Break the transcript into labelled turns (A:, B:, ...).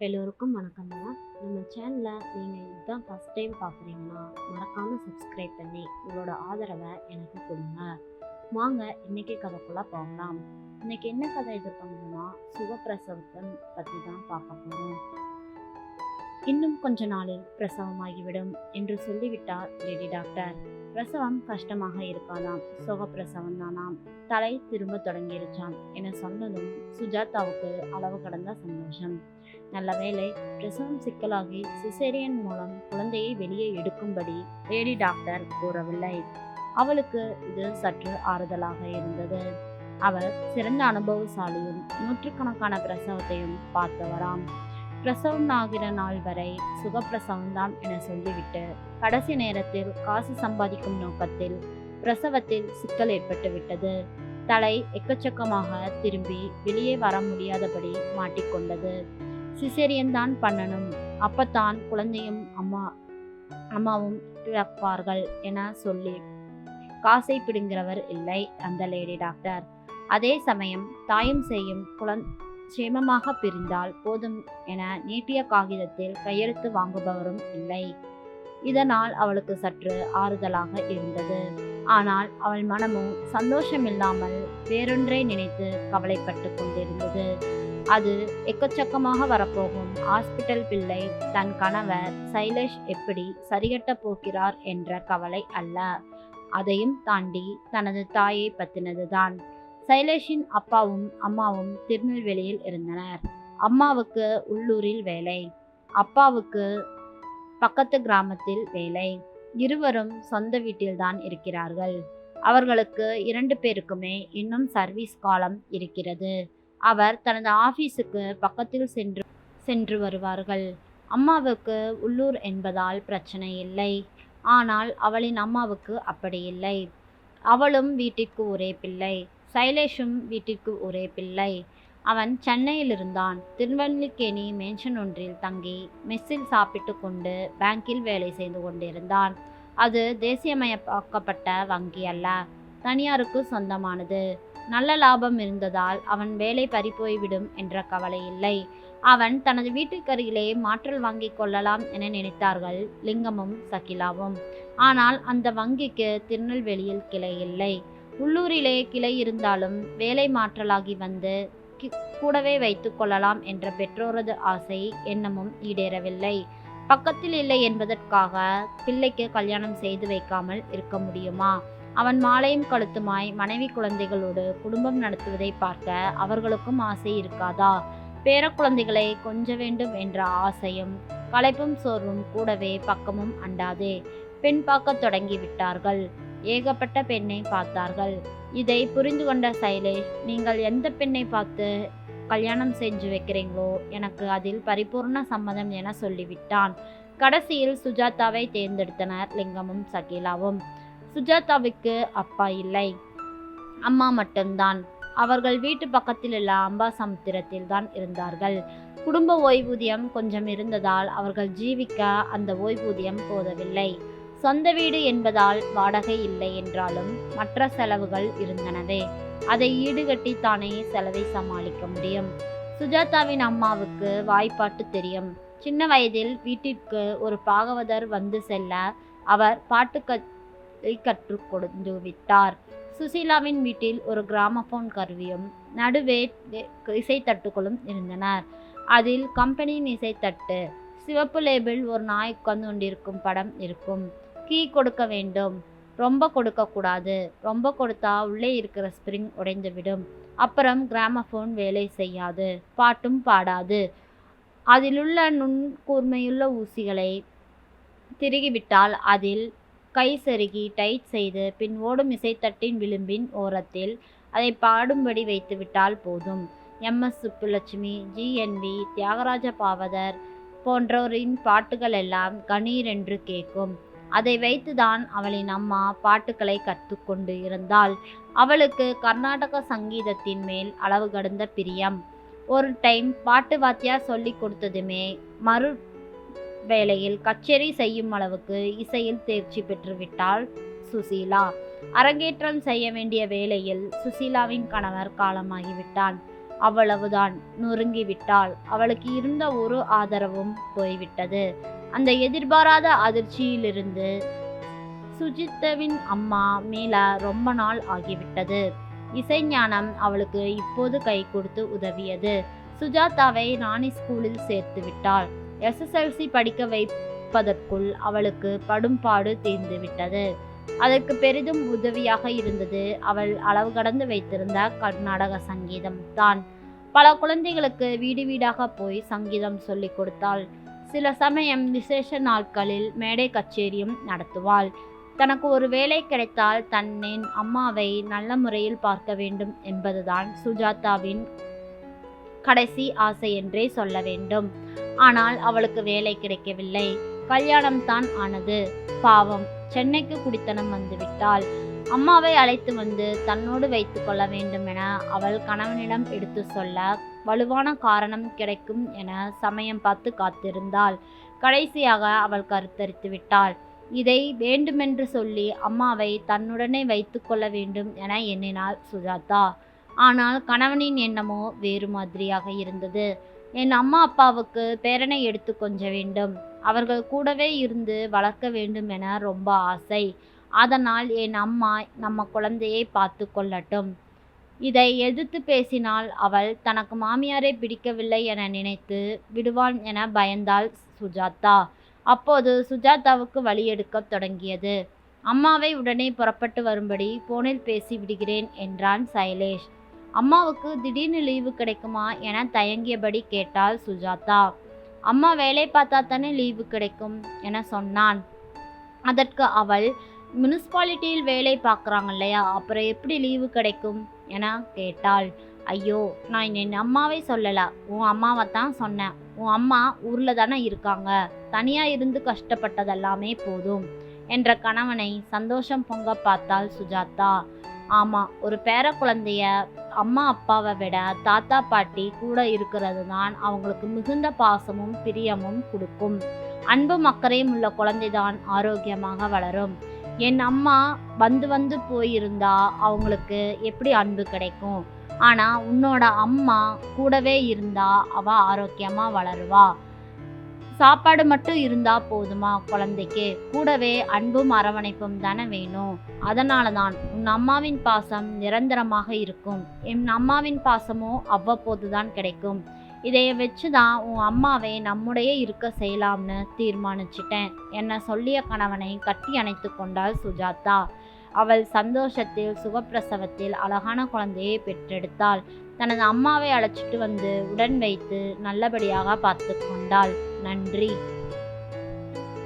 A: எல்லோருக்கும் வணக்கம்ங்க. நம்ம சேனலில் நீங்கள் இதுதான் ஃபஸ்ட் டைம் பார்க்குறீங்கன்னா மறக்காமல் சப்ஸ்கிரைப் பண்ணி உங்களோட ஆதரவை எனக்கு கொடுங்க. வாங்க இன்றைக்கி கதைக்குள்ளே போகலாம். இன்றைக்கி என்ன கதை எதிர்பார்க்கணும்னா சுகப்பிரசவத்தை பற்றி தான் பார்க்க போகிறோம். இன்னும் கொஞ்ச நாளில் பிரசவமாகிவிடும் என்று சொல்லிவிட்டார் லேடி டாக்டர். பிரசவம் கஷ்டமாக இருக்காதாம், சுகப்பிரசவம் தானாம். தலை திரும்ப தொடங்கிருச்சாம் என சொன்னதும் சுஜாதாவுக்கு அளவு கடந்த சந்தோஷம். நல்ல வேளை பிரசவம் சிக்கலாகி சிசேரியன் மூலம் குழந்தையை வெளியே எடுக்கும்படி லேடி டாக்டர் கூறவில்லை. அவளுக்கு இது சற்று ஆறுதலாக இருந்தது. அவர் சிறந்த அனுபவசாலியும் நூற்றுக்கணக்கான பிரசவத்தையும் பார்த்தவராம். பிரசவம் ஆகிற நாள் வரை சுகப்பிரசவம் தான் என சொல்லிவிட்டு கடைசி நேரத்தில் காசு சம்பாதிக்கும் நோக்கத்தில் பிரசவத்தில் சிக்கல் ஏற்பட்டு விட்டது. தலை எக்கச்சக்கமாக திரும்பி வெளியே வர முடியாதபடி மாட்டிக்கொண்டது. சிசேரியன் தான் பண்ணணும், அப்பத்தான் குழந்தையும் அம்மாவும் பிறப்பார்கள் என சொல்லி காசை பிடுங்கிறவர் இல்லை அந்த லேடி டாக்டர். அதே சமயம் தாயும் செய்யும் சேமமாக பிரிந்தால் போதும் என நீட்டிய காகிதத்தில் கையெழுத்து வாங்குபவரும் இல்லை. இதனால் அவளுக்கு சற்று ஆறுதலாக இருந்தது. ஆனால் அவள் மனமும் சந்தோஷமில்லாமல் வேறொன்றை நினைத்து கவலைப்பட்டு கொண்டிருந்தது. அது எக்கச்சக்கமாக வரப்போகும் ஹாஸ்பிட்டல் பில்லை தன் கணவர் சைலேஷ் எப்படி சரிகட்ட போகிறார் என்ற கவலை அல்ல, அதையும் தாண்டி தனது தாயை பற்றினதுதான். சைலேஷின் அப்பாவும் அம்மாவும் திருநெல்வேலியில் இருந்தனர். அம்மாவுக்கு உள்ளூரில் வேலை, அப்பாவுக்கு பக்கத்து கிராமத்தில் வேலை. இருவரும் சொந்த வீட்டில்தான் இருக்கிறார்கள். அவர்களுக்கு 2 பேருக்குமே இன்னும் சர்வீஸ் காலம் இருக்கிறது. அவர் தனது ஆபீஸுக்கு பக்கத்தில் சென்று வருவார்கள். அம்மாவுக்கு உள்ளூர் என்பதால் பிரச்சனை இல்லை. ஆனால் அவளின் அம்மாவுக்கு அப்படி இல்லை. அவளும் வீட்டிற்கு ஒரே பிள்ளை, சைலேஷும் வீட்டிற்கு ஒரே பிள்ளை. அவன் சென்னையில் இருந்தான். திருவல்லிக்கேணி மேன்ஷன் ஒன்றில் தங்கி மெஸ்ஸில் சாப்பிட்டு கொண்டு பேங்கில் வேலை செய்து கொண்டிருந்தான். அது தேசியமயமாக்கப்பட்ட வங்கி அல்ல, தனியாருக்கு சொந்தமானது. நல்ல லாபம் இருந்ததால் அவன் வேலை பறிப்போய்விடும் என்ற கவலை இல்லை. அவன் தனது வீட்டுக்கருகிலே மாற்றல் வாங்கி கொள்ளலாம் என நினைத்தார்கள் லிங்கமும் சகிலாவும். ஆனால் அந்த வங்கிக்கு திருநெல்வேலியில் கிளை இல்லை. உள்ளூரிலே கிளை இருந்தாலும் வேலை மாற்றலாகி வந்து கூடவே வைத்து கொள்ளலாம் என்ற பெற்றோரது ஆசை எண்ணமும் ஈடேறவில்லை. பக்கத்தில் இல்லை என்பதற்காக பிள்ளைக்கு கல்யாணம் செய்து வைக்காமல் இருக்க முடியுமா? அவன் மாலையும் கழுத்துமாய் மனைவி குழந்தைகளோடு குடும்பம் நடத்துவதை பார்க்க அவர்களுக்கும் ஆசை இருக்காதா? பேர குழந்தைகளை கொஞ்ச வேண்டும் என்ற ஆசையும் களைப்பும் சோர்வும் கூடவே பக்கமும் அண்டாதே. பெண் பார்க்க தொடங்கி விட்டார்கள். ஏகப்பட்ட பெண்ணை பார்த்தார்கள். இதை புரிந்து கொண்ட சைலேஷ், நீங்கள் எந்த பெண்ணை பார்த்து கல்யாணம் செஞ்சு வைக்கிறீங்களோ எனக்கு அதில் பரிபூர்ண சம்மதம் என சொல்லிவிட்டான். கடைசியில் சுஜாதாவை தேர்ந்தெடுத்தனர் லிங்கமும் சகிலாவும். சுஜாதாவுக்கு அப்பா இல்லை, அம்மா மட்டும்தான். அவர்கள் வீட்டு பக்கத்தில் உள்ள அம்பாசமுத்திரத்தில் தான் இருந்தார்கள். குடும்ப ஓய்வூதியம் கொஞ்சம் இருந்ததால் அவர்கள் ஜீவிக்க அந்த ஓய்வூதியம் போதவில்லை. சொந்த வீடு என்பதால் வாடகை இல்லை என்றாலும் மற்ற செலவுகள் இருந்தனவே. அதை ஈடுகட்டி தானே செலவை சமாளிக்க முடியும். சுஜாதாவின் அம்மாவுக்கு வாய்ப்பாட்டு தெரியும். சின்ன வயதில் வீட்டிற்கு ஒரு பாகவதர் வந்து செல்ல அவர் பாட்டு கற்றுக் கொடுத்து விட்டார். சுசீலாவின் வீட்டில் ஒரு கிராமபோன் கருவியும் நடுவே இசைத்தட்டுகளும் இருந்தனர். அதில் கம்பெனியின் இசைத்தட்டு, சிவப்பு லேபிள் ஒரு நாய் உட்கார்ந்து கொண்டிருக்கும் படம் இருக்கும். கீ கொடுக்க வேண்டும், ரொம்ப கொடுக்க கூடாது. ரொம்ப கொடுத்தா உள்ளே இருக்கிற ஸ்பிரிங் உடைந்துவிடும். அப்புறம் கிராமபோன் வேலை செய்யாது, பாட்டும் பாடாது. அதிலுள்ள கூர்மையுள்ள ஊசிகளை திருகிவிட்டால் அதில் கை செருகி டைட் செய்து பின் ஓடும் இசைத்தட்டின் விளிம்பின் ஓரத்தில் அதை பாடும்படி வைத்துவிட்டால் போதும். MS சுப்புலட்சுமி, GNV, தியாகராஜ பாவதர் போன்றோரின் பாட்டுகள் எல்லாம் கணீர் என்று கேட்கும். அதை வைத்துதான் அவளின் அம்மா பாட்டுக்களை கற்றுக்கொண்டு இருந்தாள். அவளுக்கு கர்நாடக சங்கீதத்தின் மேல் அளவு கடந்த பிரியம். ஒரு டைம் பாட்டு வாத்தியார் சொல்லி கொடுத்ததுமே மறு வேளையில் கச்சேரி செய்யும் அளவுக்கு இசையில் தேர்ச்சி பெற்றுவிட்டாள் சுசீலா. அரங்கேற்றம் செய்ய வேண்டிய வேளையில் சுசீலாவின் கணவர் காலமாகிவிட்டான். அவ்வளவுதான், நொறுங்கிவிட்டாள். அவளுக்கு இருந்த ஒரு ஆதரவும் போய்விட்டது. அந்த எதிர்பாராத அதிர்ச்சியிலிருந்து சுஜித்தாவின் அம்மா மீள ரொம்ப நாள் ஆகிவிட்டது. இசைஞானம் அவளுக்கு இப்போது கை கொடுத்து உதவியது. சுஜாதாவை ராணி ஸ்கூலில் சேர்த்து விட்டாள். எஸ்எஸ்எல்சி படிக்க வைப்பதற்குள் அவளுக்கு படும்பாடு தீர்ந்துவிட்டது. அதற்கு பெரிதும் உதவியாக இருந்தது அவள் அளவு கடந்து வைத்திருந்த கர்நாடக சங்கீதம் தான். பல குழந்தைகளுக்கு வீடு வீடாக போய் சங்கீதம் சொல்லிக் கொடுத்தாள். சில சமயம் விசேஷ நாட்களில் மேடை கச்சேரியும் நடத்துவாள். தனக்கு ஒரு வேலை கிடைத்தால் தன்னின் அம்மாவை நல்ல முறையில் பார்க்க வேண்டும் என்பதுதான் சுஜாதாவின் கடைசி ஆசை என்றே சொல்ல வேண்டும். ஆனால் அவளுக்கு வேலை கிடைக்கவில்லை. கல்யாணம் தான் ஆனது. பாவம், சென்னைக்கு குடித்தனம் வந்துவிட்டாள். அம்மாவை அழைத்து வந்து தன்னோடு வைத்து கொள்ள வேண்டும் என அவள் கணவனிடம் எடுத்து சொல்ல வலுவான காரணம் கிடைக்கும் என சமயம் பார்த்து காத்திருந்தாள். கடைசியாக அவள் கருத்தரித்து விட்டாள். இதை வேண்டுமென்று சொல்லி அம்மாவை தன்னுடனே வைத்து கொள்ள வேண்டும் என எண்ணினாள் சுஜாதா. ஆனால் கணவனின் எண்ணமோ வேறு மாதிரியாக இருந்தது. என் அம்மா அப்பாவுக்கு பேரனை எடுத்து கொஞ்ச வேண்டும், அவர்கள் கூடவே இருந்து வளர்க்க வேண்டும் என ரொம்ப ஆசை. அதனால் என் அம்மா நம்ம குழந்தையை பார்த்து கொள்ளட்டும். இதை எதிர்த்து பேசினால் அவள் தனக்கு மாமியாரை பிடிக்கவில்லை என நினைத்து விடுவான் என பயந்தாள் சுஜாதா. அப்போது சுஜாதாவுக்கு வழி எடுக்க தொடங்கியது. அம்மாவை உடனே புறப்பட்டு வரும்படி போனில் பேசி விடுகிறேன் என்றான் சைலேஷ். அம்மாவுக்கு திடீர்னு லீவு கிடைக்குமா என தயங்கியபடி கேட்டாள் சுஜாதா. அம்மா வேலை பார்த்தா தானே லீவு கிடைக்கும் என சொன்னான். அதற்கு அவள், முனிசிபாலிட்டியில் வேலை பார்க்குறாங்க இல்லையா, அப்புறம் எப்படி லீவு கிடைக்கும் என கேட்டாள். ஐயோ, நான் என் அம்மாவை சொல்லலை, உன் அம்மாவை தான் சொன்னேன். உன் அம்மா ஊரில் தானே இருக்காங்க, தனியாக இருந்து கஷ்டப்பட்டதெல்லாமே போதும் என்ற கணவனை சந்தோஷம் பொங்க பார்த்தாள் சுஜாதா. ஆமாம், ஒரு பேர குழந்தைய அம்மா அப்பாவை விட தாத்தா பாட்டி கூட இருக்கிறது தான் அவங்களுக்கு மிகுந்த பாசமும் பிரியமும் கொடுக்கும். அன்பும் அக்கறையும் உள்ள குழந்தைதான் ஆரோக்கியமாக வளரும். என் அம்மா வந்து வந்து போயிருந்தா அவங்களுக்கு எப்படி அன்பு கிடைக்கும்? ஆனால் உன்னோட அம்மா கூடவே இருந்தா அவ ஆரோக்கியமாக வளருவா. சாப்பாடு மட்டும் இருந்தா போதுமா குழந்தைக்கு? கூடவே அன்பும் அரவணைப்பும் தானே வேணும். அதனால தான் உன் அம்மாவின் பாசம் நிரந்தரமாக இருக்கும். என் அம்மாவின் பாசமோ அவ்வப்போது தான் கிடைக்கும். இதைய வச்சு தான் உன் அம்மாவை நம்முடைய இருக்க செய்யலாம்னு தீர்மானிச்சிட்டேன் என்ன சொல்லிய கணவனை கட்டி அணைத்து கொண்டாள் சுஜாதா. அவள் சந்தோஷத்தில் சுகப்பிரசவத்தில் அழகான குழந்தையை பெற்றெடுத்தாள். தனது அம்மாவை அழைச்சிட்டு வந்து உடன் வைத்து நல்லபடியாக பார்த்து கொண்டாள். நன்றி.